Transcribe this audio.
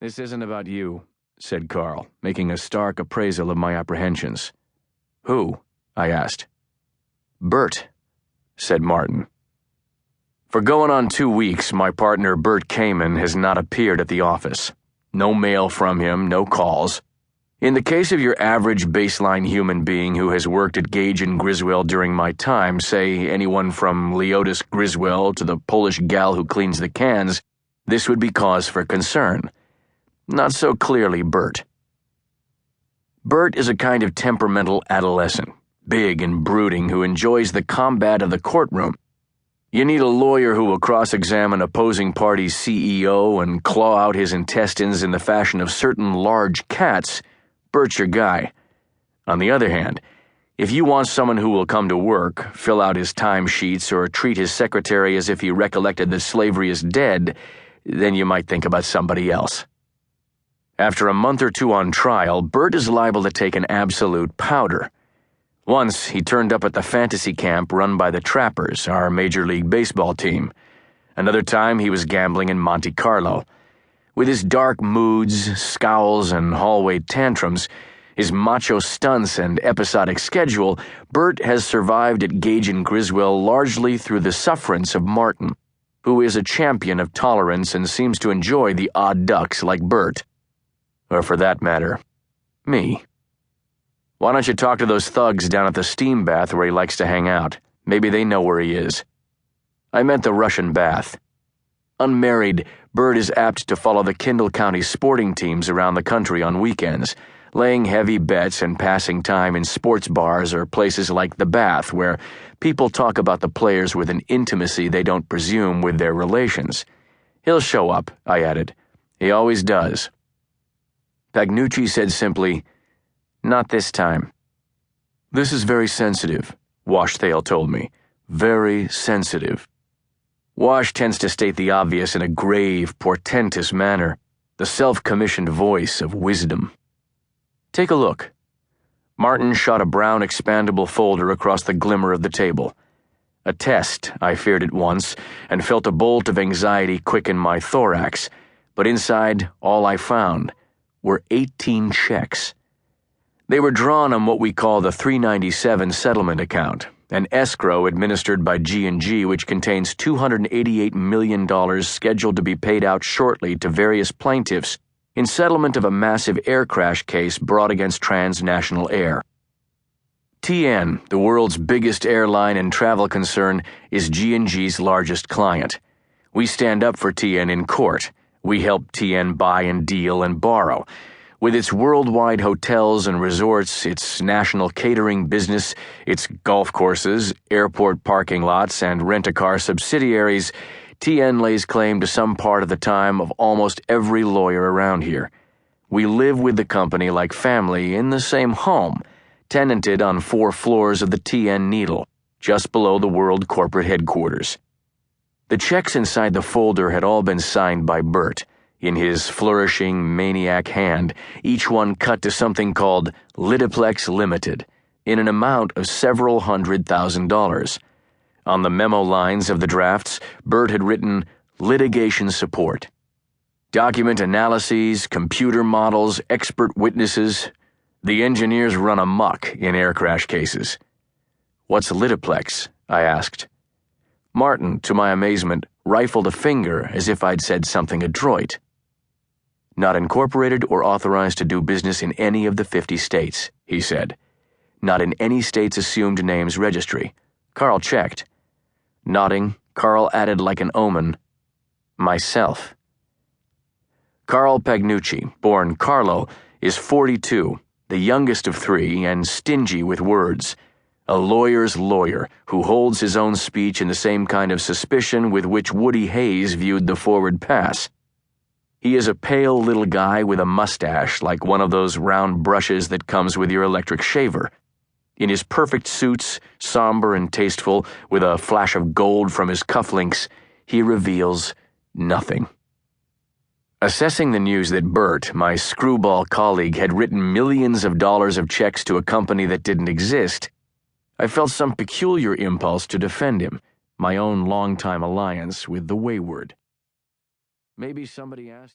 "This isn't about you," said Carl, making a stark appraisal of my apprehensions. "Who?" I asked. "Bert," said Martin. For going on 2 weeks, my partner Bert Kamen has not appeared at the office. No mail from him, no calls. In the case of your average baseline human being who has worked at Gage and Griswold during my time, say anyone from Leotis Griswold to the Polish gal who cleans the cans, this would be cause for concern. Not so clearly Bert. Bert is a kind of temperamental adolescent, big and brooding, who enjoys the combat of the courtroom. You need a lawyer who will cross-examine opposing party's CEO and claw out his intestines in the fashion of certain large cats. Bert's your guy. On the other hand, if you want someone who will come to work, fill out his timesheets, or treat his secretary as if he recollected that slavery is dead, then you might think about somebody else. After a month or two on trial, Bert is liable to take an absolute powder. Once, he turned up at the fantasy camp run by the Trappers, our Major League Baseball team. Another time, he was gambling in Monte Carlo. With his dark moods, scowls, and hallway tantrums, his macho stunts and episodic schedule, Bert has survived at Gage and Griswold largely through the sufferance of Martin, who is a champion of tolerance and seems to enjoy the odd ducks like Bert. Or for that matter, me. Why don't you talk to those thugs down at the steam bath where he likes to hang out? Maybe they know where he is. I meant the Russian bath. Unmarried, Bert is apt to follow the Kindle County sporting teams around the country on weekends, laying heavy bets and passing time in sports bars or places like the bath, where people talk about the players with an intimacy they don't presume with their relations. He'll show up, I added. He always does. Pagnucci said simply, "Not this time." "This is very sensitive," Washthale told me. "Very sensitive." Wash tends to state the obvious in a grave, portentous manner, the self-commissioned voice of wisdom. "Take a look." Martin shot a brown expandable folder across the glimmer of the table. A test, I feared at once, and felt a bolt of anxiety quicken my thorax, but inside, all I found were 18 checks. They were drawn on what we call the 397 settlement account, an escrow administered by G&G which contains $288 million scheduled to be paid out shortly to various plaintiffs in settlement of a massive air crash case brought against Transnational Air. TN, the world's biggest airline and travel concern, is G&G's largest client. We stand up for TN in court. We help TN buy and deal and borrow. With its worldwide hotels and resorts, its national catering business, its golf courses, airport parking lots, and rent-a-car subsidiaries, TN lays claim to some part of the time of almost every lawyer around here. We live with the company like family in the same home, tenanted on 4 floors of the TN Needle, just below the World Corporate Headquarters. The checks inside the folder had all been signed by Bert, in his flourishing, maniac hand, each one cut to something called Litiplex Limited, in an amount of several $100,000. On the memo lines of the drafts, Bert had written, "Litigation support." Document analyses, computer models, expert witnesses. The engineers run amok in air crash cases. "What's Litiplex?" I asked. Martin, to my amazement, rifled a finger as if I'd said something adroit. "Not incorporated or authorized to do business in any of the 50 states, he said. Not in any state's assumed names registry. Carl checked. Nodding, Carl added like an omen, "Myself." Carl Pagnucci, born Carlo, is 42, the youngest of 3, and stingy with words. A lawyer's lawyer who holds his own speech in the same kind of suspicion with which Woody Hayes viewed the forward pass. He is a pale little guy with a mustache like one of those round brushes that comes with your electric shaver. In his perfect suits, somber and tasteful, with a flash of gold from his cufflinks, he reveals nothing. Assessing the news that Bert, my screwball colleague, had written millions of dollars of checks to a company that didn't exist, I felt some peculiar impulse to defend him, my own longtime alliance with the wayward. Maybe somebody asked